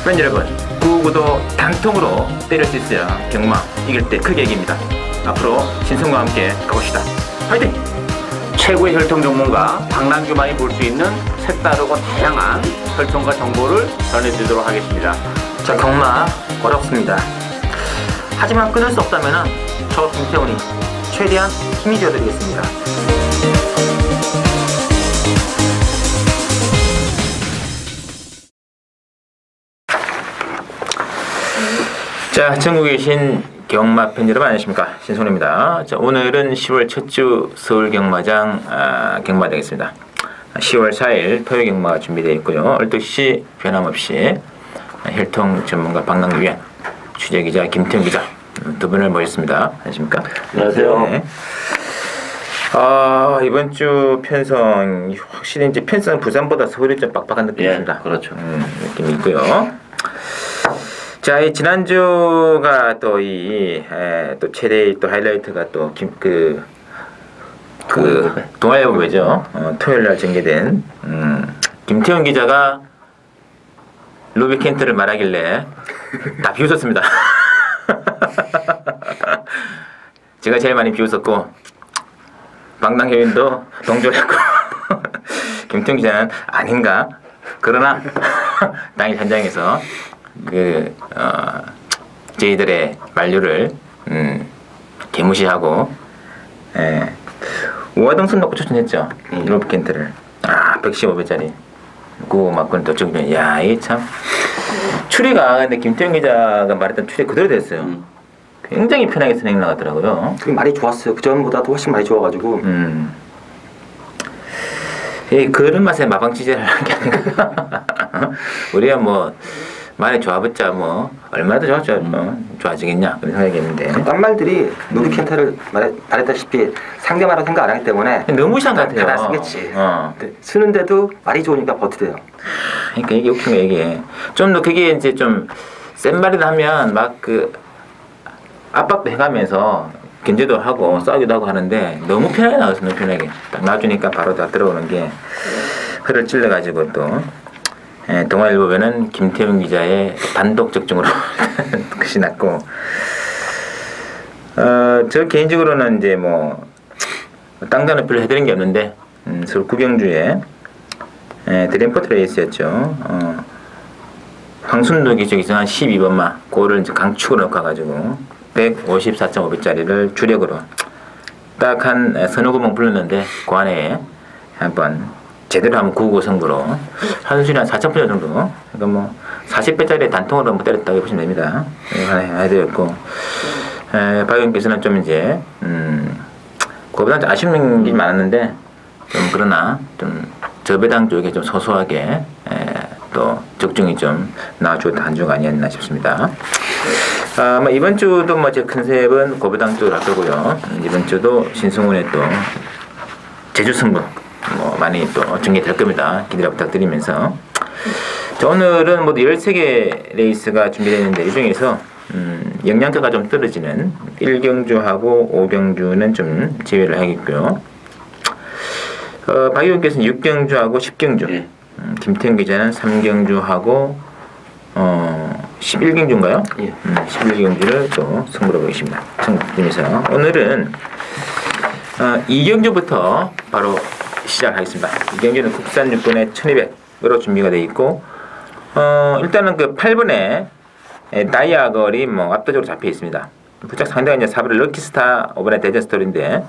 팬 여러분, 999도 단통으로 때릴 수 있어야 경마 이길 때 크게 이깁니다. 앞으로 신성과 함께 가봅시다. 화이팅! 최고의 혈통 전문가 박남규만이 볼 수 있는 색다르고 다양한 혈통과 정보를 전해드리도록 하겠습니다. 자, 경마 어렵습니다. 하지만 끊을 수 없다면 저 김태훈이 최대한 힘이 되어드리겠습니다. 자, 전국에 계신 경마 팬 여러분 안녕하십니까, 신손입니다. 자, 오늘은 10월 첫 주 서울 경마장 경마 되겠습니다. 10월 4일 토요 경마가 준비되어 있고요. 12시 변함없이 혈통 전문가 박남규 위원, 취재기자 김태훈 기자 두 분을 모셨습니다. 안녕하십니까? 안녕하세요. 네. 이번 주 편성 확실히 이제 편성 부산보다 서울이 좀 빡빡한 느낌이 듭니다. 그렇죠. 느낌이 있고요. 자, 이 지난주가 또 또 최대의 또 하이라이트가 또 동아일보죠. 토요일 날 전개된 김태훈 기자가 루비 켄트를 말하길래 다 비웃었습니다. 제가 제일 많이 비웃었고 박남규 의원도 동조했고 김태훈 기자는 아닌가. 그러나 당일 현장에서 저희들의 만류를 개무시하고 우화동선 놓고 추천했죠. 루비 켄트를 115배짜리 그거 맞고는 또 저기 야, 이게 참 추리가 근데 김태훈 기자가 말했던 추리 그대로 됐어요. 굉장히 편하게 진행 나가더라고요. 그게 말이 좋았어요. 그 전보다도 훨씬 많이 좋아가지고. 그런 맛에 마방 취재를 하는 게 아닌가. 우리가 뭐 말이 좋아봤자 뭐 얼마나 더 좋아지겠냐 그런 생각이었는데 딴 말들이 루비 켄트를 말했다시피 상대 말로 생각 안 하기 때문에 너무 이상 같아요. 다 쓰겠지. 쓰는데도 말이 좋으니까 버티대요. 그러니까 이게 웃긴 거 이게 좀 더 그게 이제 좀 센 말이다 하면 막 압박도 해가면서 견제도 하고 싸우기도 하고 하는데 너무 편하게 나왔어. 너무 편하게 딱 놔주니까 바로 다 들어오는 게 흐를 찔러가지고 또 동아일보에는 김태훈 기자의 단독 적중으로 끝이 났고 저 개인적으로는 이제 뭐 땅단 어필을 해드린 게 없는데 서울 구경주에 드림포트 레이스였죠. 황순덕이 저기서 한 12번마 그거를 이제 강축으로 넣고 가가지고 154.5배짜리를 주력으로 딱 한 서너 구멍 불렀는데 그 안에 한번 제대로 하면 999 승부로 한순이 한 4,000% 정도, 그러니까 뭐 40배짜리 단통으로 한번 때렸다고 보시면 됩니다. 해야 되었고 박 의원께서는 좀 이제 그보다 좀 아쉬운 게 많았는데 좀 그러나 좀 저배당 쪽에 좀 소소하게 또 적중이 좀 나와주었다 한 주가 아니었나 싶습니다. 뭐 이번 주도 뭐 제 컨셉은 고배당 쪽으로 할 거고요. 이번 주도 신승훈의 또 제주 승부 뭐 많이 또 전개될 겁니다. 기대를 부탁드리면서 자, 오늘은 모두 13개 레이스가 준비되어 있는데 이 중에서 영양가가 좀 떨어지는 1경주하고 5경주는 좀 제외를 하겠고요. 박 의원께서는 6경주하고 10경주, 김태훈 기자는 3경주하고 11경주인가요? 11경주를 또 승부로 보겠습니다. 승부팀에서 오늘은 2경주부터 바로 시작하겠습니다. 2경주는 국산 6분에 1200으로 준비가 되어 있고 일단은 그 8분에 다이아걸이 뭐 압도적으로 잡혀 있습니다. 부착 상대가 이제 4분의 럭키스타 5분의 대전 스토리인데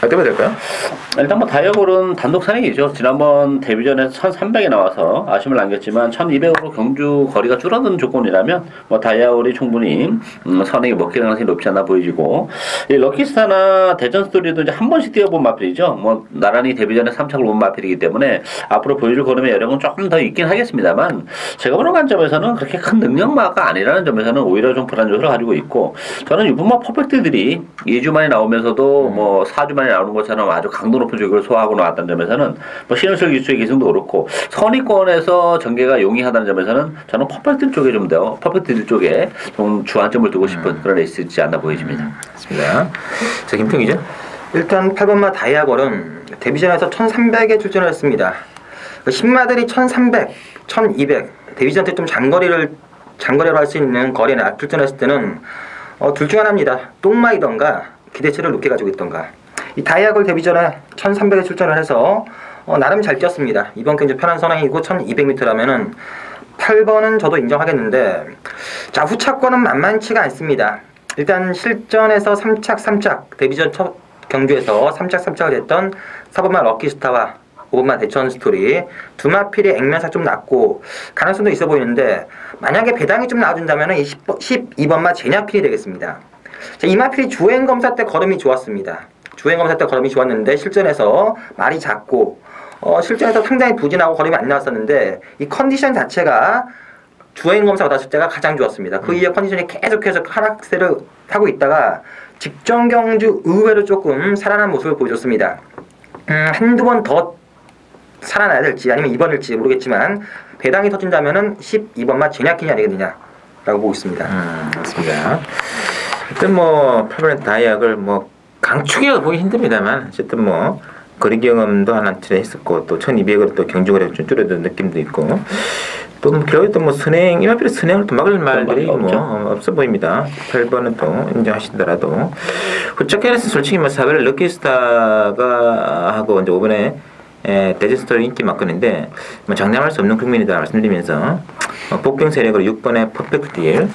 어떻게 될까요? 일단 뭐 다이아골은 단독 선행이죠. 지난번 데뷔전에서 1,300에 나와서 아쉬움을 남겼지만 1,200으로 경주 거리가 줄어든 조건이라면 뭐 다이아골이 충분히 선행이 먹힐 가능성이 높지 않나 보여지고, 이 럭키스타나 대전 스토리도 이제 한 번씩 뛰어본 마필이죠. 뭐 나란히 데뷔전에 3착을 본 마필이기 때문에 앞으로 보여줄 걸음의 여력은 조금 더 있긴 하겠습니다만, 제가 보는 관점에서는 그렇게 큰 능력마가 아니라는 점에서는 오히려 좀 불안 요소를 가지고 있고, 저는 유부마 퍼펙트들이 2주 만에 나오면서도 뭐 4주 만에 나오는 것처럼 아주 강도 높은 조직을 소화하고 나왔다는 점에서는 뭐 신현철 기수의 기승도 그렇고 선의권에서 전개가 용이하다는 점에서는 저는 퍼펙트 쪽에 좀 더 퍼펙트 쪽에 좀 주안점을 두고 싶은 그런 레이스지 않나 보여집니다. 맞습니다. 자, 김평이죠? 일단 8번마 다이아걸은 데뷔전에서 1,300에 출전을 했습니다. 신마들이 1,300, 1,200 데뷔전 때 좀 장거리로 할 수 있는 거리나 출전했을 때는 둘 중 하나입니다. 똥마이던가 기대치를 높게 가지고 있던가. 이 다이아골 데뷔전에 1300에 출전을 해서 나름 잘 뛰었습니다. 이번 경기 편한 선행이고 1200m라면은 8번은 저도 인정하겠는데, 자, 후차권은 만만치가 않습니다. 일단 실전에서 3착 데뷔전 첫 경주에서 3착 했던 4번마 럭키스타와 5번마 대천 스토리 두 마필이 액면상 좀 낮고 가능성도 있어 보이는데, 만약에 배당이 좀 나와준다면 12번마 제냐필이 되겠습니다. 자, 이 마필이 주행검사 때 걸음이 좋았습니다. 주행검사 때 걸음이 좋았는데 실전에서 말이 작고 실전에서 상당히 부진하고 걸음이 안 나왔었는데, 이 컨디션 자체가 주행검사 받았을 때가 가장 좋았습니다. 그 이후에 컨디션이 계속해서 하락세를 하고 있다가 직전 경주 의외로 조금 살아난 모습을 보여줬습니다. 한두 번 더 살아나야 될지 아니면 이번일지 모르겠지만 배당이 터진다면은 12번마 제냐킨이 아니겠느냐 라고 보고 있습니다. 맞습니다. 일단 뭐 8번의 다이악을 뭐 강추기가 보기 힘듭니다만, 어쨌든 뭐 거리 경험도 하나 했었고 또 1200으로 또 경주거리가 좀 줄어든 느낌도 있고, 또 결국에 또 뭐 선행, 이마필의 선행을 또 막을 말들이 뭐 없어 보입니다. 8번은 또 인정하시더라도 후차권에서 솔직히 뭐 사별 럭키스타가 하고 이제 5번에 대제스토리 인기 막건인데 뭐 장담할 수 없는 국민이다 말씀드리면서 복병 세력으로 6번에 퍼펙트 딜,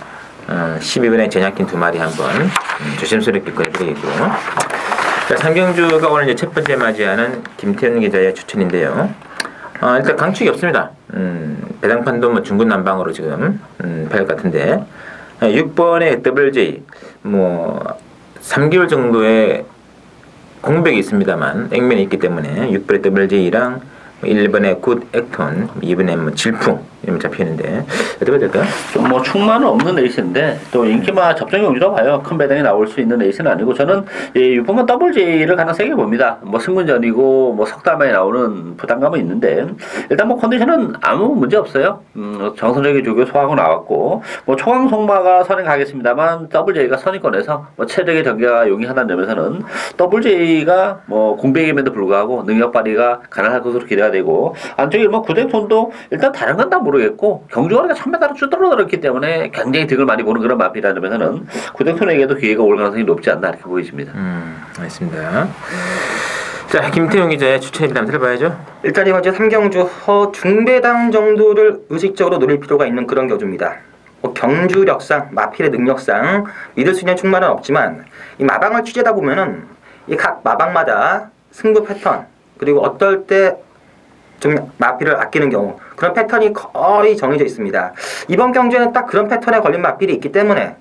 12번에 제냐킨 두 마리 한번 조심스럽게 꺼내드리겠고, 자, 상경주가 오늘 이제 첫 번째 맞이하는 김태현 기자의 추천인데요. 일단 강축이 없습니다. 배당판도 뭐 중구난방으로 지금 팔 것 같은데, 6번에 WJ 뭐 3개월 정도의 공백이 있습니다만 액면이 있기 때문에 6번에 WJ랑 1번에 굿 액톤, 2번에 뭐 질풍 이러면 잡히는데 어떻게 해야 될까요? 좀 뭐 충만은 없는 레이스인데 또 인기만 접전 경주라고 봐요. 큰 배당이 나올 수 있는 레이스는 아니고, 저는 이 6번만 WJ를 가장 세게 봅니다. 뭐 승문전이고 뭐 석 달 만에 나오는 부담감은 있는데, 일단 뭐 컨디션은 아무 문제 없어요. 정선적인 조교 소화하고 나왔고, 뭐 초강 송마가 선행 가겠습니다만 WJ가 선의권에서 뭐 체력의 경계가 용이하다는 점에서는 WJ가 뭐 공백임에도 불구하고 능력 발휘가 가능할 것으로 기대가 되고, 안쪽에 뭐 구대톤도 일단 다른 건 다 모르겠고 경주거리가 1000m로 쭈들어들었기 때문에 굉장히 득을 많이 보는 그런 마필이라는 점에서는 구대톤에게도 기회가 올 가능성이 높지 않나 이렇게 보이십니다. 알겠습니다. 자, 김태용 기자의 추천입니다. 한번 들어봐야죠. 일단 이번 주 3경주 중배당 정도를 의식적으로 노릴 필요가 있는 그런 경주입니다. 경주력상, 마필의 능력상 믿을 수 있는 충만은 없지만, 이 마방을 취재하다 보면은 이 각 마방마다 승부 패턴, 그리고 어떨 때 좀 마필을 아끼는 경우, 그런 패턴이 거의 정해져 있습니다. 이번 경주에는 딱 그런 패턴에 걸린 마필이 있기 때문에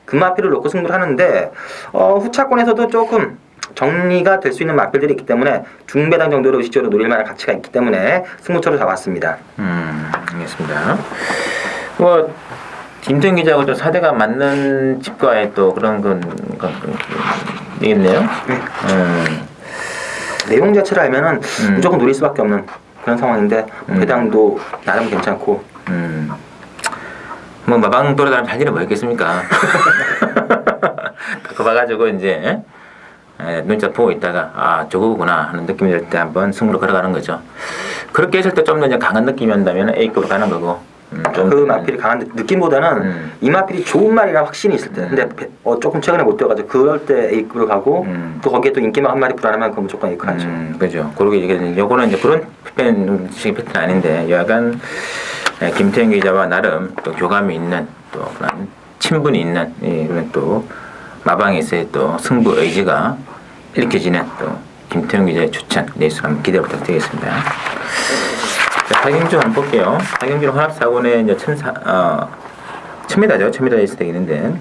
그 마필을 놓고 승부를 하는데, 후차권에서도 조금 정리가 될 수 있는 마필들이 있기 때문에 중배당 정도로 의식적으로 노릴 만한 가치가 있기 때문에 승부처를 잡았습니다. 알겠습니다. 뭐 김태형 기자하고 좀 사대가 맞는 집과의 또 그런 건 되겠네요. 내용 자체를 알면은 무조건 노릴 수밖에 없는 그런 상황인데, 배당도 나름 괜찮고. 뭐 마방 돌아다니면 할 일은 뭐 있겠습니까? 그거 봐가지고 이제 눈치 보고 있다가 저거구나 하는 느낌이 들 때 한번 승부로 걸어가는 거죠. 그렇게 했을 때 좀 더 강한 느낌이 온다면 A급으로 가는 거고, 그 마필이 강한 느낌보다는 이 마필이 좋은 말이라 확신이 있을 때, 근데 조금 최근에 못 뛰어가지고 그럴 때 A급으로 가고, 또 거기에 또 인기만 한 마리 불안하면 그건 무조건 A급 하죠. 그죠. 그러게 이게 요거는 이제 그런 식의 패턴 아닌데, 약간 김태형 기자와 나름 또 교감이 있는 또 그런 친분이 있는 그런 또 마방에서의 또 승부 의지가 일으켜지는 또 김태형 기자의 추천 레이스를 한번 기대 부탁드리겠습니다. 자, 사경주 한번 볼게요. 사경주는 혼합사고는 이제 1000m죠. 1000m 레이스 되겠는데,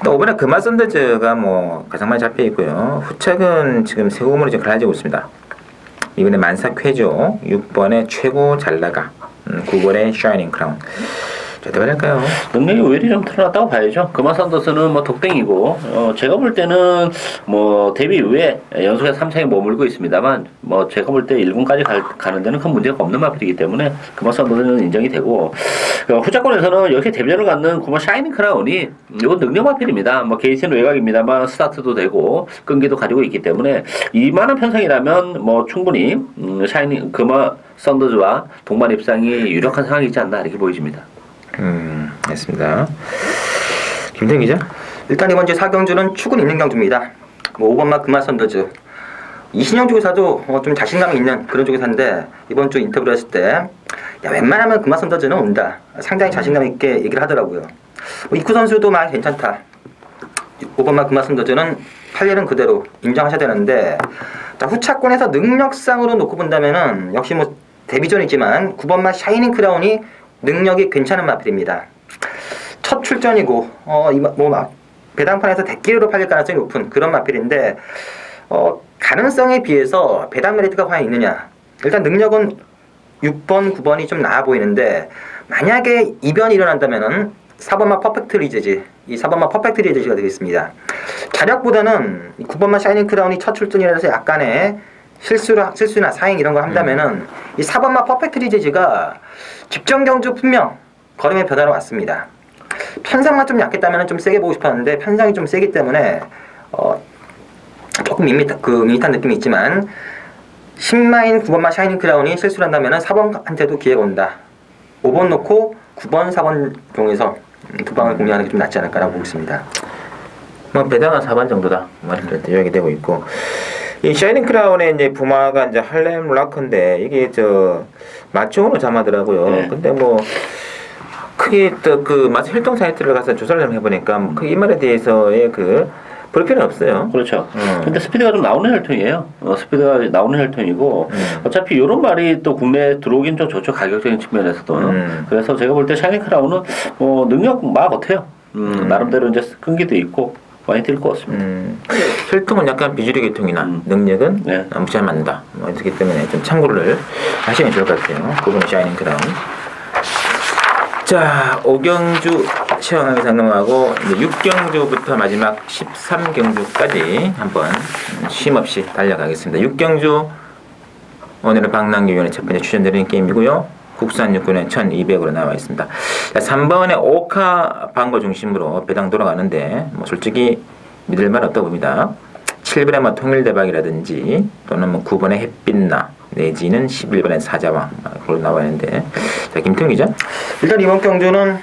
또 이번에 금화 썬더즈가 뭐 가장 많이 잡혀 있고요. 후착은 지금 세 고물이 지금 갈라지고 있습니다. 이번에 만사쾌죠. 6번에 최고 잘나가, 9번에 샤이닝 크라운. 어떻게 할까요? 능력이 오히려 좀 드러났다고 봐야죠. 금화 산더스는 뭐 독땡이고, 제가 볼 때는 뭐 데뷔 이후에 연속해서 3차에 머물고 있습니다만, 뭐 제가 볼 때 1군까지 가는 데는 큰 문제가 없는 마필이기 때문에 금화 산더스는 인정이 되고, 후자권에서는 역시 데뷔전을 갖는 구마 샤이닝 크라운이 이건 능력 마필입니다. 뭐 게이트는 외곽입니다만 스타트도 되고 끈기도 가지고 있기 때문에 이만한 편성이라면 뭐 충분히 샤이닝 금화 썬더즈와 동반 입상이 유력한 상황이지 않나 이렇게 보여집니다. 알겠습니다. 김태형 기자. 일단 이번 주 4경주는 축은 있는 경주입니다. 뭐 5번마 금화 썬더즈. 이신영 조교사도 좀 자신감이 있는 그런 조교사인데 이번 주 인터뷰를 했을 때 야, 웬만하면 금화 썬더즈는 온다. 상당히 자신감 있게 얘기를 하더라고요. 이쿠 선수도 많이 괜찮다. 5번마 금화 썬더즈는 판례는 그대로 인정하셔야 되는데 자, 후차권에서 능력상으로 놓고 본다면은 역시 뭐 데뷔전이지만 9번마 샤이닝 크라운이 능력이 괜찮은 마필입니다. 첫 출전이고 배당판에서 대끼리로 팔릴 가능성이 높은 그런 마필인데 가능성에 비해서 배당 메리트가 과연 있느냐. 일단 능력은 6번, 9번이 좀 나아 보이는데 만약에 이변이 일어난다면은 4번마 퍼펙트 리제지, 이 4번마 퍼펙트 리제지가 되겠습니다. 자력보다는 9번마 샤이닝 크라운이 첫 출전이라서 약간의 실수나 사행 이런 걸 한다면은 이 4번마 퍼펙트 리제지가 직전 경주 분명 걸음의 변화로 왔습니다. 편상만 좀 약했다면 좀 세게 보고 싶었는데 편상이 좀 세기 때문에 조금 밋밋한 느낌이 있지만 10마인 9번마 샤이닝 크라운이 실수를 한다면 4번한테도 기회가 온다. 5번 놓고 9번, 4번 중에서 두 방을 공략하는 게 좀 낫지 않을까라고 보고 있습니다. 뭐 배당은 4번 정도다. 이야기 되고 있고 이 샤이닝 크라운의 이제 부마가 이제 할렘 락커인데 이게 맞춤으로 잠하더라고요. 네. 근데 뭐 크게 또 그 마스 혈통 사이트를 가서 조사를 좀 해보니까 크게 이 말에 대해서의 볼 필요는 없어요. 그렇죠. 근데 스피드가 좀 나오는 혈통이에요. 스피드가 나오는 혈통이고 어차피 이런 말이 또 국내에 들어오긴 좀 좋죠. 가격적인 측면에서도. 그래서 제가 볼 때 샤이닝 크라운은 능력 막 같아요. 나름대로 이제 끈기도 있고 많이 뛸 것 같습니다. 혈통은 약간 비주류 계통이나 능력은 네. 무시하면 안 된다. 그렇기 때문에 좀 참고를 하시면 좋을 것 같아요. 그분은 샤이닝 크라운. 자, 5경주 시원하게 넘어가고 6경주부터 마지막 13경주까지 한번 쉼없이 달려가겠습니다. 6경주 오늘은 박남규 위원의 첫 번째 추천드리는 게임이고요. 국산 육군은 1200으로 나와 있습니다. 3번의 오카 방거 중심으로 배당 돌아가는데 뭐 솔직히 믿을 만 없다고 봅니다. 7번의 뭐 통일대박이라든지 또는 뭐 9번의 햇빛나 내지는 11번의 사자왕 그걸로 나와 있는데 자, 김태형 기자. 일단 이번 경주는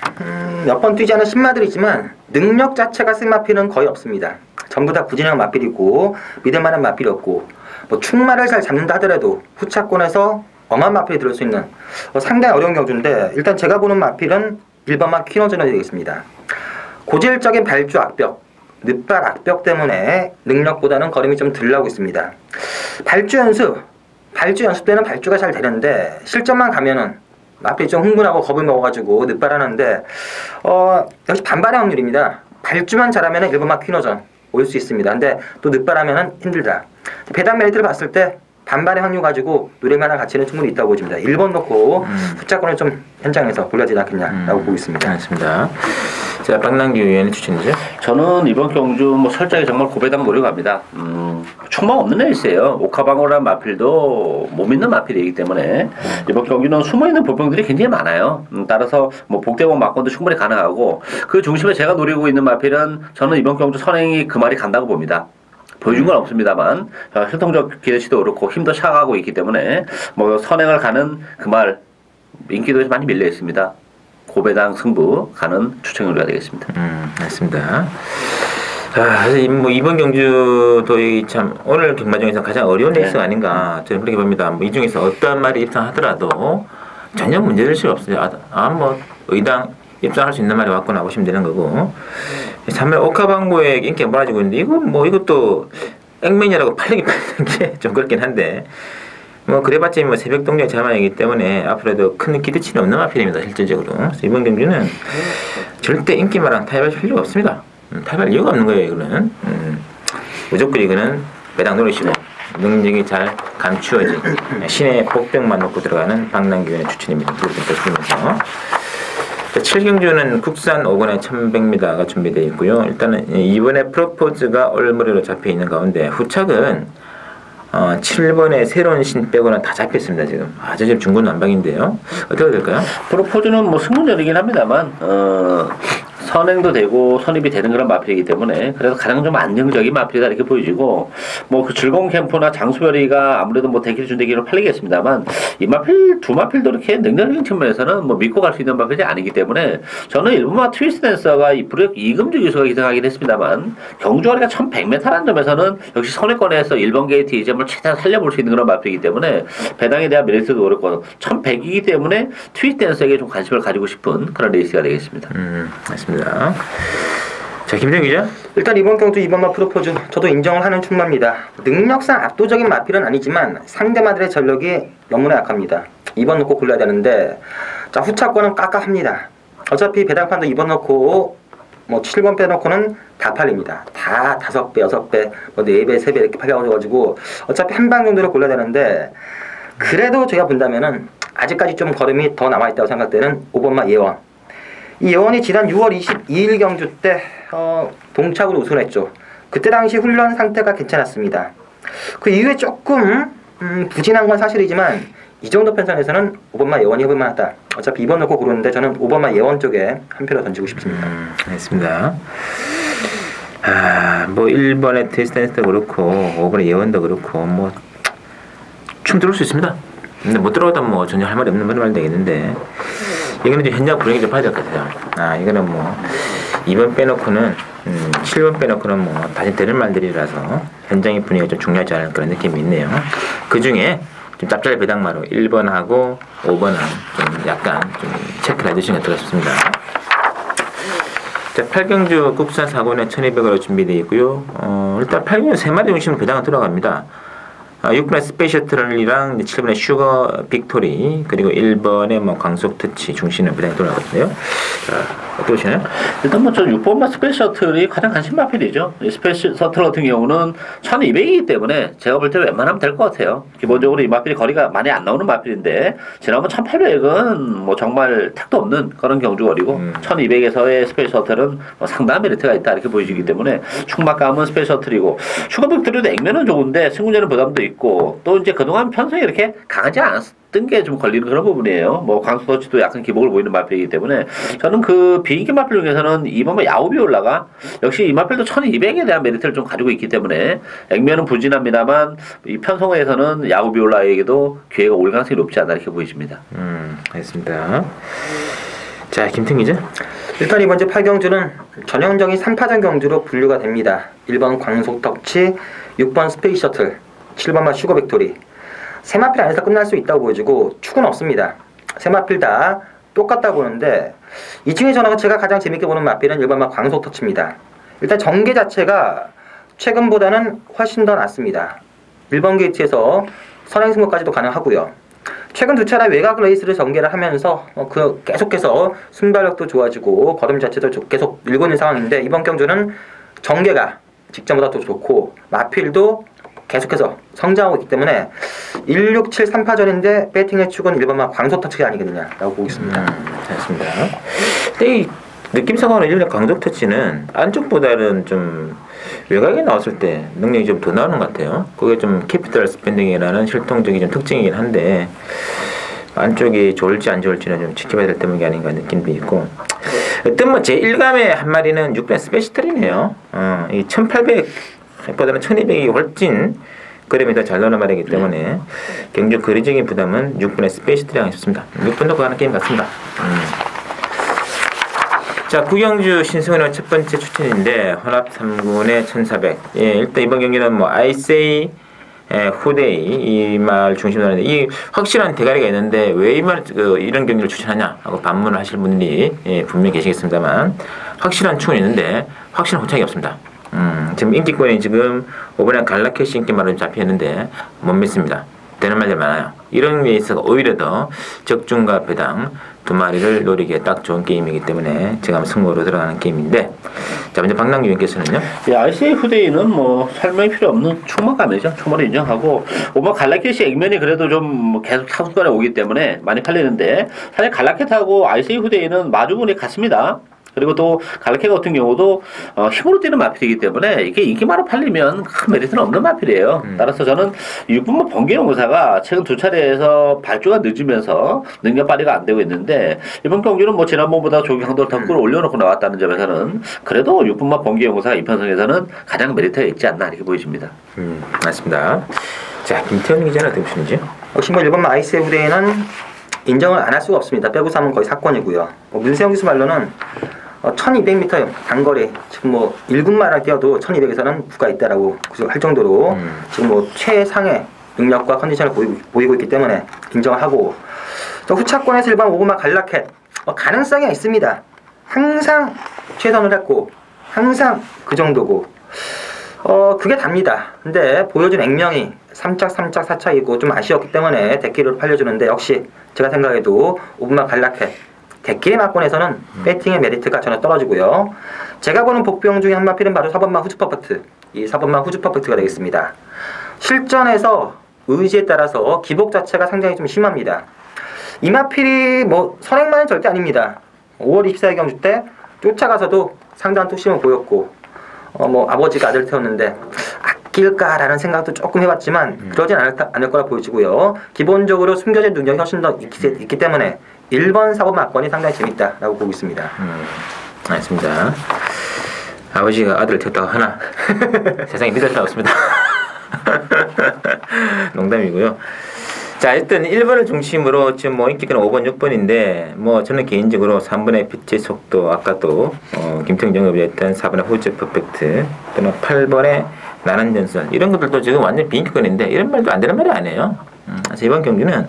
몇 번 뛰지 않은 신마들이지만 능력 자체가 쓴 마필은 거의 없습니다. 전부 다 부진형 마필이고 믿을만한 마필이 없고 뭐 충마를 잘 잡는다 하더라도 후차권에서 엄한 마필이 들을 수 있는 상당히 어려운 경주인데 일단 제가 보는 마필은 1번마 퀴노전이 되겠습니다. 고질적인 발주 악벽, 늦발 악벽 때문에 능력보다는 걸음이 좀 덜 나오고 있습니다. 발주 연습 때는 발주가 잘 되는데 실전만 가면은 마필이 좀 흥분하고 겁을 먹어가지고 늦발하는데 역시 반반의 확률입니다. 발주만 잘하면 1번마 퀴노전 올 수 있습니다. 근데 또 늦발하면 힘들다. 배당 메리트를 봤을 때 반반의 확률 가지고 노래만한 가치는 충분히 있다고 보입니다. 1번 놓고 후차권을 좀 현장에서 골라지지 않겠냐라고 보고 있습니다. 알겠습니다. 자, 박남규 위원의 추천이죠? 저는 이번 경주 뭐 설정이 정말 고배당 노려갑니다. 충망 없는 레이스예요. 오카방어라는 마필도 못 믿는 마필이기 때문에 이번 경주는 숨어있는 볼병들이 굉장히 많아요. 따라서 뭐 복대공 막건도 충분히 가능하고 그 중심에 제가 노리고 있는 마필은 저는 이번 경주 선행이 그 말이 간다고 봅니다. 보여준 건 없습니다만 혈통적 기대치도 그렇고 힘도 차가고 있기 때문에 뭐 선행을 가는 그 말 인기도 많이 밀려 있습니다. 고배당 승부 가는 추천율이 되겠습니다. 맞습니다. 자, 뭐 이번 경주도 참 오늘 경마장에서 가장 어려운 레이스가 아닌가 저는 그렇게 봅니다. 뭐 이 중에서 어떠한 말이 입상하더라도 전혀 문제될 수 없어요. 뭐 의당 입상할 수 있는 말이 왔구나 보시면 되는 거고. 3월 오카방고의 인기가 몰아지고 있는데 이것도 액면이라고 팔리는 게 좀 그렇긴 한데 뭐 그래봤자 뭐 새벽 동력 자만이기 때문에 앞으로도 큰 기대치는 없는 마필입니다. 실질적으로. 그래서 이번 경주는 절대 인기마랑 타협할 필요가 없습니다. 타협할 이유가 없는 거예요. 이거는 무조건 이거는 배당 노리시고 능력이 잘 감추어진 신의 복병만 놓고 들어가는 박남규 위원의 추천입니다. 그것도 보시면서 7경주는 국산 5권의 1100m가 준비되어 있고요. 일단은 이번에 프로포즈가 올무리로 잡혀 있는 가운데 후착은 7번의 새로운 신 빼고는 다 잡혔습니다. 지금 지금 중구난방인데요. 어떻게 될까요? 프로포즈는 뭐 승부전이긴 합니다만 선행도 되고 선입이 되는 그런 마필이기 때문에 그래서 가장 좀 안정적인 마필이다 이렇게 보여지고 뭐 그 즐거운 캠프나 장수별이가 아무래도 뭐 대기를 준대기로 팔리겠습니다만 이 마필 두 마필도 이렇게 능력적인 측면에서는 뭐 믿고 갈 수 있는 마필이 아니기 때문에 저는 일본마 트위스트 댄서가 이 불역 이금주 기수가 기승하긴 했습니다만 경주거리가 1100m라는 점에서는 역시 선회권에서 1번 게이트 이점을 최대한 살려볼 수 있는 그런 마필이기 때문에 배당에 대한 메리트도 그렇고 1100이기 때문에 트위스트 댄서에게 좀 관심을 가지고 싶은 그런 레이스가 되겠습니다. 맞습니다. 자, 김정 기자. 일단 이번 경주 2번마 프로포즈 저도 인정을 하는 충마입니다. 능력상 압도적인 마필은 아니지만 상대마들의 전력이 너무나 약합니다. 2번 놓고 골라야 되는데 자 후차권은 깝깝합니다. 어차피 배당판도 2번 놓고 뭐 7번 빼놓고는 다 팔립니다. 다 5배, 6배, 뭐 4배, 3배 이렇게 팔려가지고 어차피 한 방 정도를 골라야 되는데 그래도 제가 본다면은 아직까지 좀 걸음이 더 남아있다고 생각되는 5번마 예원. 이 예원이 지난 6월 22일 경주 때 동착으로 우승했죠. 그때 당시 훈련 상태가 괜찮았습니다. 그 이후에 조금 부진한 건 사실이지만 이 정도 편성에서는 5번마 예원이 해볼만하다. 어차피 2번 놓고 고르는데 저는 5번마 예원 쪽에 한 표를 던지고 싶습니다. 알겠습니다. 뭐 1번의 테스트댄스도 그렇고 5번의 예원도 그렇고 뭐 춤 들을 수 있습니다. 근데 못 들어가다 뭐 전혀 할 말이 없는 말 되겠는데 이거는 좀 현장 분위기 좀 봐야 될 것 같아요. 이거는 뭐 2번 빼놓고는 7번 빼놓고는 뭐 다시 들을 말들이라서 현장의 분위기가 좀 중요하지 않을 그런 느낌이 있네요. 그 중에 좀 짭짤 배당마로 1번하고 5번은 좀 약간 좀 체크를 해주시는 게 어떨까 싶습니다. 자, 8경주 국산 사고는 1200으로 준비되어 있고요. 일단 8경주 3마리 중심으로 배당은 들어갑니다. 6번의 스페셜 트럴리랑 7번의 슈거 빅토리 그리고 1번의 뭐 광속 터치 중심은 배당이 돌아가거든요. 자, 어떻게 보시나요? 일단 뭐 저 6번마 스페셜 셔틀이 가장 관심 마필이죠. 이 스페셜 셔틀 같은 경우는 1200이기 때문에 제가 볼 때 웬만하면 될 것 같아요. 기본적으로 이 마필이 거리가 많이 안 나오는 마필인데 지난번 1800은 뭐 정말 택도 없는 그런 경주거리고 1200에서의 스페셜 셔틀은 뭐 상당한 메리트가 있다 이렇게 보여지기 때문에 충막감은 스페셜 셔틀이고 슈거 빅토리도 액면은 좋은데 승부제는 부담도 있고 또 이제 그동안 편성이 이렇게 강하지 않았던 게 좀 걸리는 그런 부분이에요. 뭐 광수터치도 약간 기복을 보이는 마필이기 때문에 저는 그 비인기 마필 중에서는 2번마 야오비올라가 역시 이 마필도 1200에 대한 메리트를 좀 가지고 있기 때문에 액면은 부진합니다만 이 편성회에서는 야오비올라에게도 기회가 올 가능성이 높지 않나 이렇게 보여집니다. 알겠습니다. 자, 김태 기자. 일단 이번 주 8경주는 전형적인 3파전 경주로 분류가 됩니다. 1번 광속터치, 6번 스페이스 셔틀, 7번마 슈거 빅토리. 세 마필 안에서 끝날 수 있다고 보여지고 축은 없습니다. 세 마필 다 똑같다고 보는데 이 중에 저는 제가 가장 재밌게 보는 마필은 1번마 광속터치입니다. 일단 전개 자체가 최근보다는 훨씬 더 낫습니다. 1번 게이트에서 선행승부까지도 가능하고요. 최근 두 차례 외곽 레이스를 전개를 하면서 계속해서 순발력도 좋아지고 걸음 자체도 계속 늘고 있는 상황인데 이번 경주는 전개가 직전보다 더 좋고 마필도 계속해서 성장하고 있기 때문에 1, 6, 7, 3파전인데 배팅의 축은 1번만 광속터치가 아니거든요 라고 보고 있습니다. 잘했습니다. 근데 이 느낌상으로 일본의 광속터치는 안쪽보다는 좀 외곽에 나왔을 때 능력이 좀 더 나오는 것 같아요. 그게 좀 캐피털 스pen딩이라는 실통적인 좀 특징이긴 한데 안쪽이 좋을지 안 좋을지는 좀 지켜봐야 될 때문이 아닌가 느낌도 있고 어떤 뭐 제 1감의 한 마리는 6번 스페셜이네요. 이 1800보다는 1200이 훨씬 그림이 더 잘 나오는 말이기 때문에 경주 거리적인 부담은 6번의 스페셜이 하겠습니다. 6번도 가는 게임 같습니다. 자, 구경주 신승훈의 첫 번째 추천인데 혼합 3군의 1400. 예, 일단 이번 경기는 뭐 아이세이 후데이 이 말 중심으로 하는데 이 확실한 대가리가 있는데 왜 이 말 이런 경기를 추천하냐 하고 반문을 하실 분들이 분명히 계시겠습니다만 확실한 축은 있는데 확실한 호착이 없습니다. 지금 인기권이 지금 5번에 갈라캐시 인기말로 잡혀있는데 못 믿습니다. 되는 말들 많아요. 이런 레이스가 오히려 더 적중과 배당 두 마리를 노리기에 딱 좋은 게임이기 때문에 제가 한번 승부로 들어가는 게임인데 자, 먼저 박남규 위원께서는요? 예, RCA 후대인은 뭐 설명이 필요 없는 충막감이죠. 충막을 인정하고 오버 갈라켓이 액면이 그래도 좀 계속 상승권에 오기 때문에 많이 팔리는데 사실 갈라켓하고 RCA 후대인은 마주분이 같습니다. 그리고 또 갈라케 같은 경우도 힘으로 뛰는 마필이기 때문에 이게 인기만으로 팔리면 큰 메리트는 없는 마필이에요. 따라서 저는 6분만 번개용사가 최근 두 차례에서 발주가 늦으면서 능력 발휘가 안 되고 있는데 이번 경기는 뭐 지난번보다 조경도를 더 끌어올려놓고 나왔다는 점에서는 그래도 6분만 번개용사가 이 편성에서는 가장 메리트가 있지 않나 이렇게 보여집니다. 맞습니다. 자, 김태현 기자는 어떻게 보시는지요? 역시 뭐 1번마 아이스의 후대에는 인정을 안 할 수가 없습니다. 빼고 삼은 거의 사건이고요. 문세영 기수 말로는 1200m 단거리 지금 뭐 1군마를 뛰어도 1200에서는 부가 있다라고 할 정도로 지금 뭐 최상의 능력과 컨디션을 보이고 있기 때문에 인정을 하고 또 후차권에서 1번 5번마 갈라켓 가능성이 있습니다. 항상 최선을 했고 항상 그 정도고 그게 답니다. 근데 보여준 액면이 3착, 3착, 4착이고 좀 아쉬웠기 때문에 데키를 팔려주는데 역시 제가 생각해도 5분마 갈라켓 데키의 막권에서는 배팅의 메리트가 전혀 떨어지고요. 제가 보는 복병 중에 한 마필은 바로 4번마 후즈 퍼펙트. 이 4번마 후즈 퍼펙트가 되겠습니다. 실전에서 의지에 따라서 기복 자체가 상당히 좀 심합니다. 이 마필이 뭐 선행만은 절대 아닙니다. 5월 24일 경주 때 쫓아가서도 상당한 뚝심을 보였고 뭐 아버지가 아들 태웠는데 아낄까라는 생각도 조금 해봤지만 그러진 않을 거라 보여지고요. 기본적으로 숨겨진 능력이 훨씬 더 있기 때문에 1번, 4번 막권이 상당히 재밌다라고 보고 있습니다. 알겠습니다. 아버지가 아들을 태웠다고 하나 세상에 믿을 수 없습니다. 농담이고요. 자, 일단 1번을 중심으로 지금 뭐 인기가는 5번, 6번인데 뭐 저는 개인적으로 3번의 빛의 속도, 아까 또 김태형 영업이었던 4번의 후즈 퍼펙트, 또는 8번의 나는 전설 이런 것들도 지금 완전 비인기권인데 이런 말도 안 되는 말이 아니에요. 그래서 이번 경기는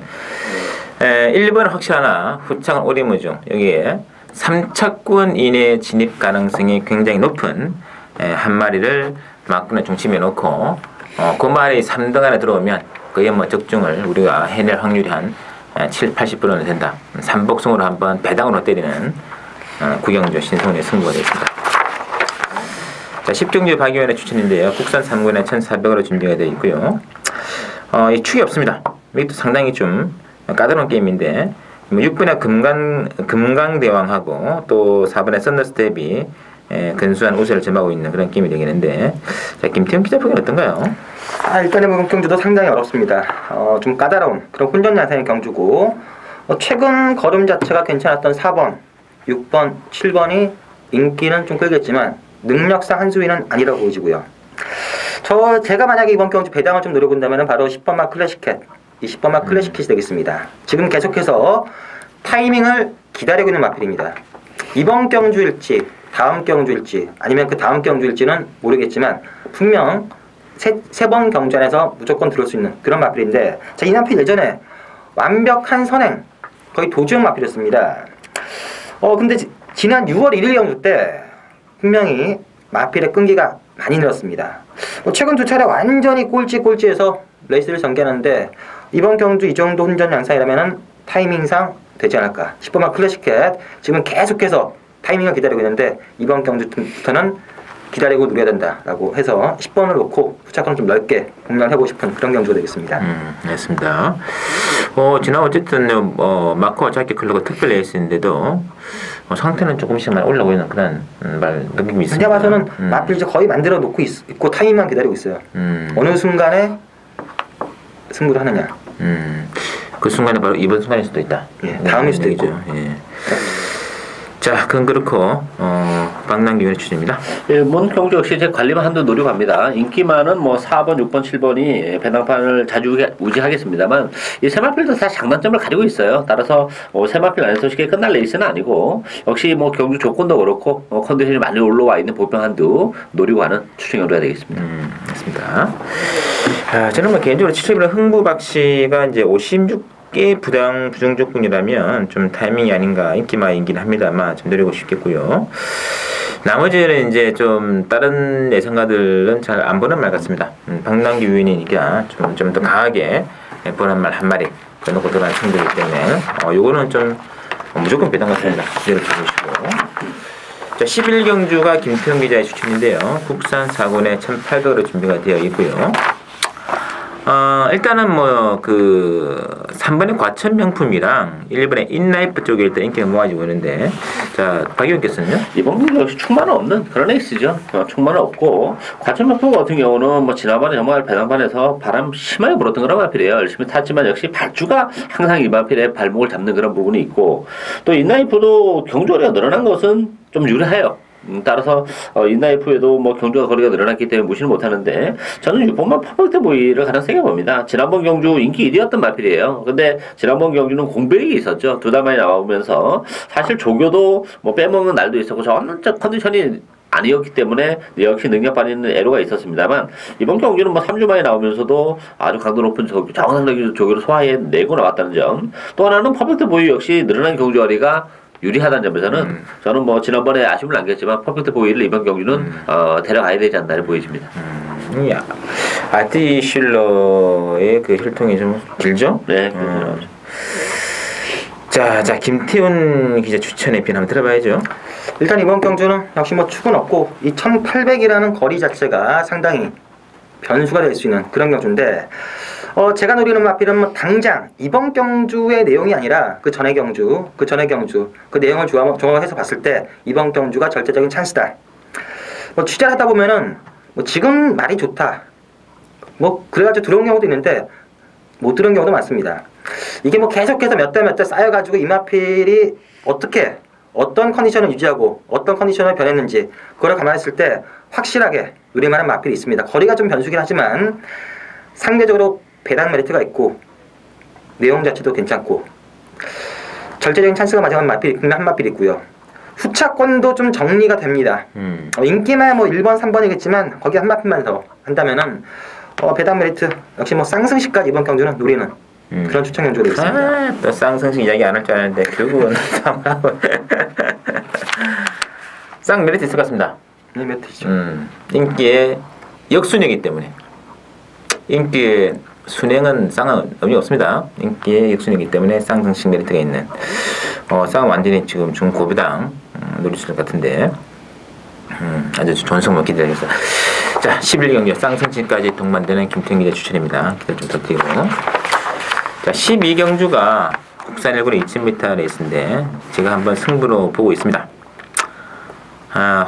1번은 확실하나 후창은 오리무중 여기에 3차권 이내 진입 가능성이 굉장히 높은 한 마리를 막군의 중심에 놓고 그 말이 3등 안에 들어오면 그의 뭐 적중을 우리가 해낼 확률이 한 7, 80%는 된다. 삼복승으로 한번 배당으로 때리는 구경조 신성훈의 승부가 되겠습니다. 자, 10경주 박의원의 추천인데요. 국산 3군에 1,400으로 준비가 되어 있고요. 이 축이 없습니다. 이것도 상당히 좀 까다로운 게임인데 6분의 금강대왕하고 또 4번의 썬더스텝이 근수한 우세를 점하고 있는 그런 게임이 되겠는데 자, 김태형 기자 보기엔 어떤가요? 일단은 이번 경주도 상당히 어렵습니다. 좀 까다로운 그런 혼전 양상의 경주고 최근 걸음 자체가 괜찮았던 4번, 6번, 7번이 인기는 좀 끌겠지만 능력상 한 수위는 아니라고 보여지고요. 제가 만약에 이번 경주 배당을 좀 노려본다면 바로 10번마 클래식캣, 이 10번마 클래식캣이 되겠습니다. 지금 계속해서 타이밍을 기다리고 있는 마필입니다. 이번 경주일지 다음 경주일지 아니면 그 다음 경주일지는 모르겠지만 분명 세 번 경주 안에서 무조건 들어올 수 있는 그런 마필인데 자, 이 마필 예전에 완벽한 선행 거의 도주형 마필이었습니다. 근데 지난 6월 1일 경주 때 분명히 마필의 끈기가 많이 늘었습니다. 최근 두 차례 완전히 꼴찌에서 레이스를 전개하는데 이번 경주 이 정도 혼전 양상이라면 타이밍상 되지 않을까. 10번마 클래식캣 지금 계속해서 타이밍을 기다리고 있는데 이번 경주부터는 기다리고 누려야 된다라고 해서 10번을 놓고 후차권을 좀 넓게 공략해보고 싶은 그런 경주가 되겠습니다. 알겠습니다. 지난 어쨌든 마커와 짧게 클로가 특별 레이스인데도 상태는 조금씩만 올라오고 있는 그런 느낌이 있습니다. 제가 봐서는 마필 이제 거의 만들어 놓고 있고 타이밍만 기다리고 있어요. 어느 순간에 승부를 하느냐. 그 순간에 바로 이번 순간일 수도 있다. 예, 다음일 수도 있고. 예. 자, 그건 그렇고 박남기 위원의 추천입니다. 일본 경주 역시 제 관리만 한도 노력합니다. 인기만은 뭐 4번, 6번, 7번이 배당판을 자주 우지하겠습니다만 이 세 마필도 다 장단점을 가지고 있어요. 따라서 세 마필 안에서 쉽게 끝날 레이스는 아니고 역시 뭐 경주 조건도 그렇고 컨디션이 많이 올라와 있는 보병 한도 노리고 하는 추천 경주가 되겠습니다. 맞습니다. 저는 뭐 개인적으로 추천이랑 흥부박 씨가 이제 56개 부정 조건이라면 좀 타이밍이 아닌가 인기마이긴 합니다만 좀 노리고 싶겠고요. 나머지는 이제 좀 다른 예상가들은 잘 안 보는 말 같습니다. 박남기 위원이니까 좀 더 강하게 보는 말 한 마리 놓고 들어가는 친구들이기 때문에 요거는 좀 무조건 배당 같습니다. 기대를 주시고. 자, 11경주가 김태형 기자의 추천인데요. 국산 4군에 1,800으로 준비가 되어 있고요. 일단은 뭐 그 3번의 과천 명품이랑 1번의 인라이프 쪽에 일단 인기가 모아지고 있는데, 자 박 의원께서는요? 이번 경기 역시 충만은 없는 그런 에이스죠. 충만은 없고 과천 명품 같은 경우는 뭐 지난번에 정말 배당반에서 바람 심하게 불었던 그런 마필이에요. 열심히 탔지만 역시 발주가 항상 이 마필의 발목을 잡는 그런 부분이 있고, 또 인라이프도 경주거리가 늘어난 것은 좀 유리해요. 따라서 인라이프에도 뭐 경주가 거리가 늘어났기 때문에 무시를 못하는데, 저는 6번만 퍼펙트 보이를 가장 세게 봅니다. 지난번 경주 인기 1위였던 마필이에요. 근데 지난번 경주는 공백이 있었죠. 두 달 만에 나오면서 사실 조교도 뭐 빼먹는 날도 있었고 저는 컨디션이 아니었기 때문에 역시 능력 발휘는 애로가 있었습니다만, 이번 경기는 뭐 3주 만에 나오면서도 아주 강도 높은 정상적인 조교를 소화해내고 나왔다는 점, 또 하나는 퍼펙트 보이 역시 늘어난 경주 거리가 유리하다는 점에서는 저는 뭐 지난번에 아쉬움을 남겼지만 퍼펙트 보이를 이번 경기는 데려가야 되지 않나 보여집니다. 아티슐러의 그 혈통이 좀 길죠? 네, 그렇죠. 자 김태훈 기자 추천의 편 한번 들어봐야죠. 일단 이번 경주는 역시 뭐 축은 없고 이 1800이라는 거리 자체가 상당히 변수가 될 수 있는 그런 경주인데, 제가 노리는 마필은 뭐 당장 이번 경주의 내용이 아니라 그 전의 경주 그 내용을 종합해서 봤을 때 이번 경주가 절대적인 찬스다. 뭐 취재를 하다 보면은 뭐 지금 말이 좋다, 뭐 그래가지고 들어온 경우도 있는데 못 들은 경우도 많습니다. 이게 뭐 계속해서 몇 달 쌓여가지고 이 마필이 어떤 컨디션을 유지하고 어떤 컨디션을 변했는지 그걸 감안했을 때 확실하게 누릴만한 마필이 있습니다. 거리가 좀 변수긴 하지만 상대적으로 배당 메리트가 있고 내용 자체도 괜찮고 절대적인 찬스가 마지막 한 마필이 있고요. 후차권도 좀 정리가 됩니다. 인기만 뭐 1번, 3번이겠지만 거기 한 마필만 더 한다면은 배당 메리트 역시 뭐 쌍승시까지 이번 경주는 노리는 그런 추천 경주가 있습니다. 또 쌍승식 이야기 안 할 줄 알았는데 결국은 쌍 메리트 있을 것 같습니다. 네, 메리트죠. 인기의 역순이기 때문에 인기의 순행은 쌍은 의미 없습니다. 인기의 역순이기 때문에 쌍승식 메리트가 있는 쌍은 완전히 지금 중고배당 노릴 수 있을 것 같은데 아주 좋은 성공 기대하겠습니다. 자 11경기 쌍승식까지 동반되는 김태형 기자 추천입니다. 기대 좀 부탁드리고, 자 12경주가 국산 1군의 2000m 레이스인데 제가 한번 승부로 보고 있습니다.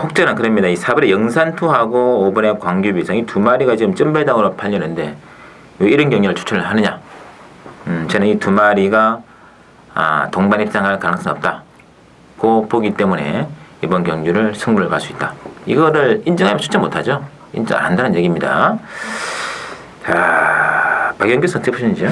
혹자는 그럽니다. 이 4번의 영산투하고 5번의 광규비상 이 두 마리가 지금 점배당으로 팔렸는데 왜 이런 경기를 추천을 하느냐? 저는 이 두 마리가 동반 입상할 가능성이 없다 고 보기 때문에 이번 경주를 승부를 갈 수 있다. 이거를 인정하면 추천 못하죠. 인정 안 한다는 얘기입니다. 자, 박영규 어떻게 보시는지요?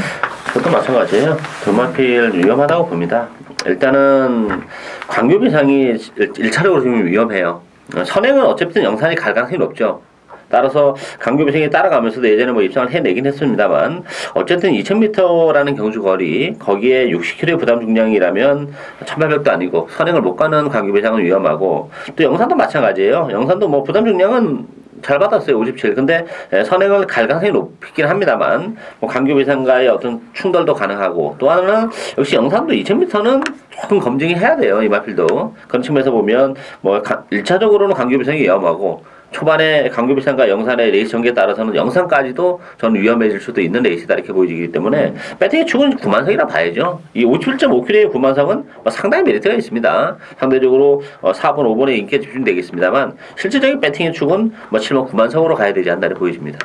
저도 마찬가지예요. 두 마필 위험하다고 봅니다. 일단은 광교비상이 1차적으로 지금 위험해요. 선행은 어쨌든 영산이 갈 가능성이 높죠. 따라서 광교비상이 따라가면서도 예전에 뭐 입상을 해내긴 했습니다만, 어쨌든 2000m라는 경주 거리, 거기에 60kg의 부담 중량이라면 1800도 아니고 선행을 못 가는 광교비상은 위험하고, 또 영산도 마찬가지예요. 영산도 뭐 부담 중량은 잘 받았어요. 57. 근데 선행을 갈 가능성이 높긴 합니다만 뭐 광교비상과의 어떤 충돌도 가능하고, 또 하나는 역시 영산도 2000m는 조금 검증이 해야 돼요. 이 마필도. 그런 측면에서 보면 뭐 1차적으로는 광교비상이 위험하고, 초반에 광교비상과 영산의 레이스 전개에 따라서는 영산까지도 저는 위험해질 수도 있는 레이스다 이렇게 보여지기 때문에 배팅의 축은 9만성이라 봐야죠. 이 57.5kg의 9만성은 상당히 메리트가 있습니다. 상대적으로 4번, 5번에 인기가 집중되겠습니다만 실질적인 배팅의 축은 뭐 7만, 9만성으로 가야 되지 않나 보여집니다.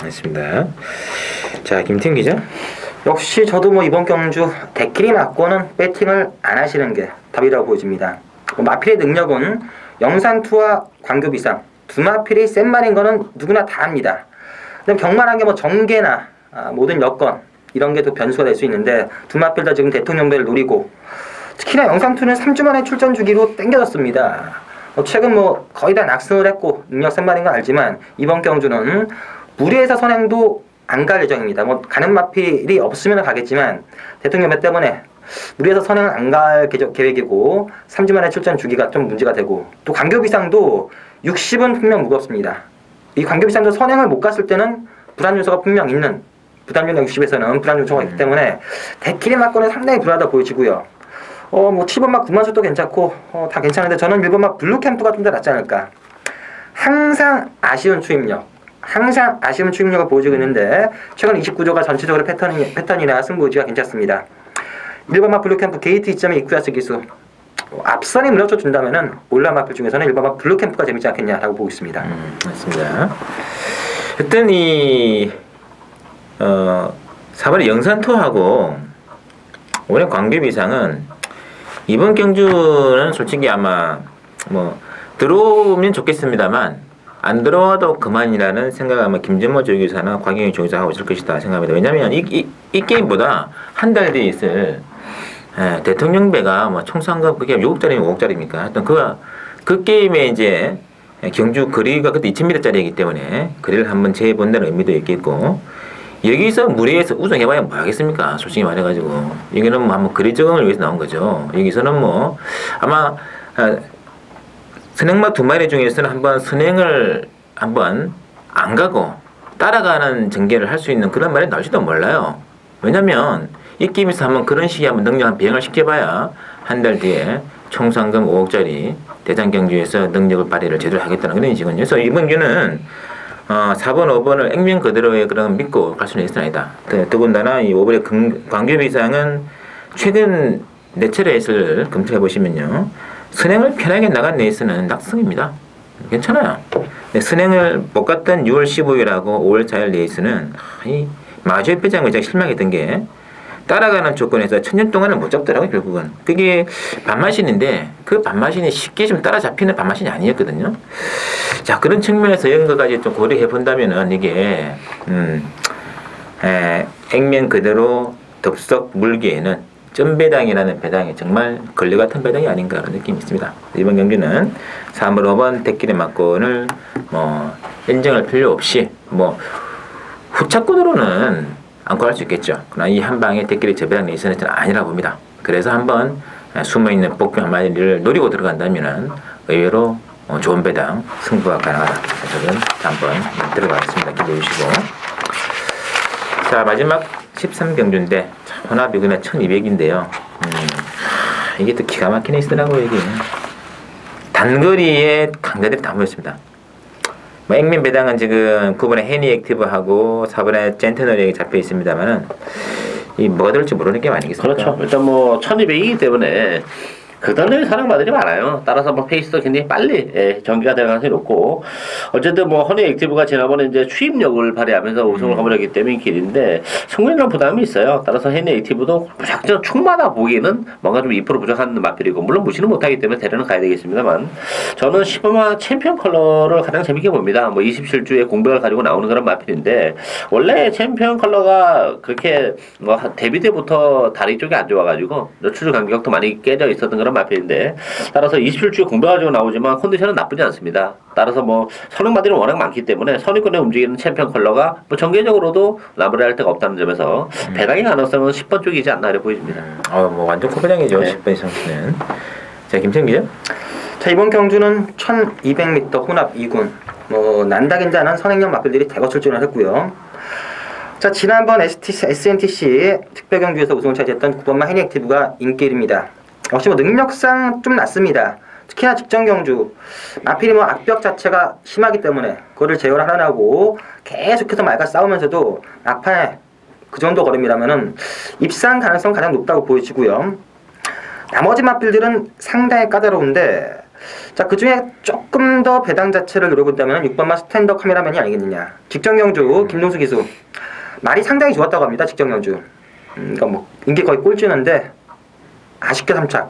알겠습니다. 자, 김태형 기자. 역시 저도 뭐 이번 경주 대끼리 맞고는 배팅을 안 하시는 게 답이라고 보여집니다. 마필의 능력은 영산투와 광교비상 두 마필이 센 말인 거는 누구나 다 압니다. 근데 경만한 게 뭐 정계나 모든 여건 이런 게 또 변수가 될 수 있는데, 두 마필 다 지금 대통령배를 노리고, 특히나 영상투는 3주 만에 출전 주기로 땡겨졌습니다. 최근 뭐 거의 다 낙승을 했고 능력 센 말인 건 알지만 이번 경주는 무리해서 선행도 안 갈 예정입니다. 뭐 가는 마필이 없으면 가겠지만 대통령배 때문에 무리해서 선행은 안 갈 계획이고 3주 만에 출전 주기가 좀 문제가 되고, 또 광교비상도 60은 분명 무겁습니다. 이 광교비상도 선행을 못 갔을 때는 불안 요소가 분명 있는, 부담률 60에서는 불안 요소가 있기 때문에 대끼리 맞고는 상당히 불안하다 보이시고요. 뭐 7번막 9만수도 괜찮고 다 괜찮은데 저는 1번막 블루캠프가 좀 더 낫지 않을까. 항상 아쉬운 추임력, 항상 아쉬운 추격력을 보여주고 있는데 최근 29조가 전체적으로 패턴이나 승부지가 괜찮습니다. 1번마 블루캠프 게이트 2점의 이쿠야스 기수 앞선이 물려줘 준다면은 올라마플 중에서는 1번마 블루캠프가 재밌지 않겠냐라고 보고 있습니다. 맞습니다. 일단 이 4번의 영산토하고 올해 광교비상은 이번 경주는 솔직히 아마 뭐 들어오면 좋겠습니다만 안 들어와도 그만이라는 생각을 아마 김진모 조교사나 곽영희 조교사 하고 있을 것이다 생각합니다. 왜냐하면 이 게임보다 한 달 뒤에 있을 대통령배가 뭐 총상금 그게 6억짜리면 5억짜리입니까? 하여튼 그 게임에 이제 경주 거리가 그때 2000m짜리이기 때문에 거리를 한번 재본다는 의미도 있겠고 여기서 무리해서 우승해봐야 뭐 하겠습니까? 솔직히 말해가지고 여기는 뭐 한번 거리 적응을 위해서 나온 거죠. 여기서는 뭐 아마 선행마 2마리 중에서는 한번 선행을 한번 안 가고 따라가는 전개를 할 수 있는 그런 말이 나올지도 몰라요. 왜냐면 이 게임에서 한번 그런 식의 한번 능력 한 비행을 시켜봐야 한 달 뒤에 총상금 5억짜리 대장 경주에서 능력을 발휘를 제대로 하겠다는 그런 인식은요. 그래서 이번 주는 4번, 5번을 액면 그대로의 그런 믿고 갈 수는 있을 아니다. 더군다나 이 5번의 광교비상은 최근 4차례 레이스를 검토해 보시면요. 선행을 편하게 나간 레이스는 낙승입니다. 괜찮아요. 선행을 못 갔던 6월 15일하고 5월 4일 레이스는 이 마주의 배짱을 제가 실망했던 게 따라가는 조건에서 천년 동안은 못 잡더라고요. 결국은 그게 반마신인데 그 반마신이 쉽게 좀 따라잡히는 반마신이 아니었거든요. 자, 그런 측면에서 이런 것까지 좀 고려해 본다면은 이게 액면 그대로 덥석 물기에는 점배당이라는 배당이 정말 걸레 같은 배당이 아닌가 그런 느낌이 있습니다. 이번 경기는 3번, 5번 대끼리 막고는 뭐 인정할 필요 없이 뭐 후차권으로는 안고 할 수 있겠죠. 그러나 이 한 방에 대끼리 저배당 레이스는 저는 아니라 봅니다. 그래서 한번 숨어있는 복귀 한 마리를 노리고 들어간다면은 의외로 좋은 배당 승부가 가능하다. 저는 한번 들어가겠습니다. 기대해 주시고. 자, 마지막 13경주인데 혼합이 그냥 1200인데요. 이게 또 기가 막힌 레이스더라고요. 이게 단거리에 강자들이 다 모였습니다. 뭐 액면 배당은 지금 9번에 해니 액티브하고 4번에 젠트너리에게 잡혀 있습니다만은 이 뭐가 될지 모르는 게임 아니겠습니까? 그렇죠. 일단 뭐 1200이기 때문에 극단적인 사랑마들이 많아요. 따라서 뭐 페이스도 굉장히 빨리 전개가 될 가능성이 높고 어쨌든 뭐 허니 액티브가 지난번에 이제 추임력을 발휘하면서 우승을 가버렸기 때문에 길인데 승부에는 부담이 있어요. 따라서 허니 액티브도 무작정 충마다 보기에는 뭔가 좀 2% 부족한 마필이고 물론 무시는 못하기 때문에 대련은 가야 되겠습니다만 저는 15만 챔피언 컬러를 가장 재밌게 봅니다. 뭐 27주의 공백을 가지고 나오는 그런 마필인데 원래 챔피언 컬러가 그렇게 뭐 데뷔 때부터 다리 쪽이 안 좋아가지고 추주 간격도 많이 깨져 있었던 그런 마필인데 따라서 27주에 공백 가지고 나오지만 컨디션은 나쁘지 않습니다. 따라서 뭐 선행마들이 워낙 많기 때문에 선의권에 움직이는 챔피언 컬러가 뭐 전개적으로도 나무를 할 데가 없다는 점에서 배당의 가능성은 10번 쪽이지 않나 이렇게 보여집니다. 뭐 완전 코배당이죠. 네. 10번 이상은. 자, 김태형 기자. 자, 이번 경주는 1200m 혼합 2군 난다긴다는 선행력 마필들이 대거 출전을 했고요. 자, 지난번 SNTC 특별경주에서 우승을 차지했던 9번마 해니 액티브가 인기입니다. 역시 뭐 능력상 좀 낮습니다. 특히나 직전 경주 마필이 뭐 악벽 자체가 심하기 때문에 그거를 제어를 하려고 계속해서 말과 싸우면서도 막판에 그 정도 걸음이라면은 입상 가능성 가장 높다고 보여지고요. 나머지 마필들은 상당히 까다로운데 자, 그 중에 조금 더 배당 자체를 노려본다면 6번마 스탠더 카메라맨이 아니겠느냐. 직전 경주 김동수 기수 말이 상당히 좋았다고 합니다. 직전 경주. 그러니까 뭐 인기 거의 꼴찌였는데 아쉽게 3착.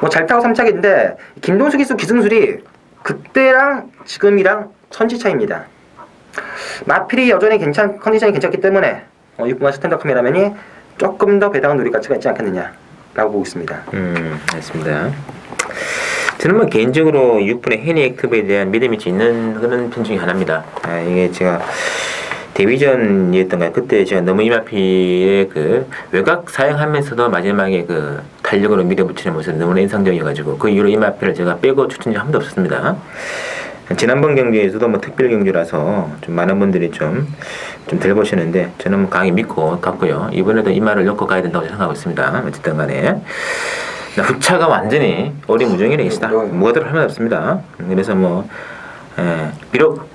뭐 잘 타고 3착인데 김동수 기수 기승술이 그때랑 지금이랑 천지 차이입니다. 마필이 여전히 컨디션이 괜찮기 때문에 6번마 스탠더 카메라맨이 조금 더 배당을 노릴 가치가 있지 않겠느냐라고 보고 있습니다. 알겠습니다. 저는 뭐 개인적으로 6번의 해니 액티브에 대한 믿음이 있는 그런 편 중에 하나입니다. 이게 제가 데뷔전이었던가요? 그때 제가 너무 이마피의 그 외곽 사용하면서도 마지막에 그 탄력으로 밀어붙이는 모습이 너무나 인상적이어가지고 그 이후로 이마피를 제가 빼고 추천이 한 번도 없었습니다. 지난번 경기에서도 뭐 특별 경기라서 좀 많은 분들이 좀 덜 보시는데 저는 강히 믿고 갔고요. 이번에도 이마를 넣고 가야 된다고 생각하고 있습니다. 어쨌든 간에 후차가 완전히 오리무중이 레이스다. 뭐가 들어 할 말 없습니다. 그래서 뭐 비록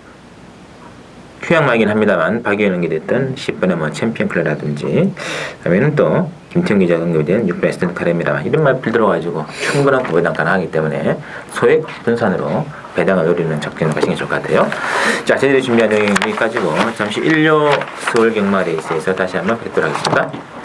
휴양마이긴 합니다만 박유현 연기됐던 10번의 뭐 챔피언 클레라든지 그다음에는 또 김태형 기자가 언급된 6번 에스턴 카레입니다만 이런 말들 들어가지고 충분한 고배당 가능하기 때문에 소액 분산으로 배당을 노리는 작전을 가시는 게 좋을 것 같아요. 자, 저희들이 준비한 내용이 여기까지고 잠시 1료 서울 경마 레이스에서 다시 한번 뵙도록 하겠습니다.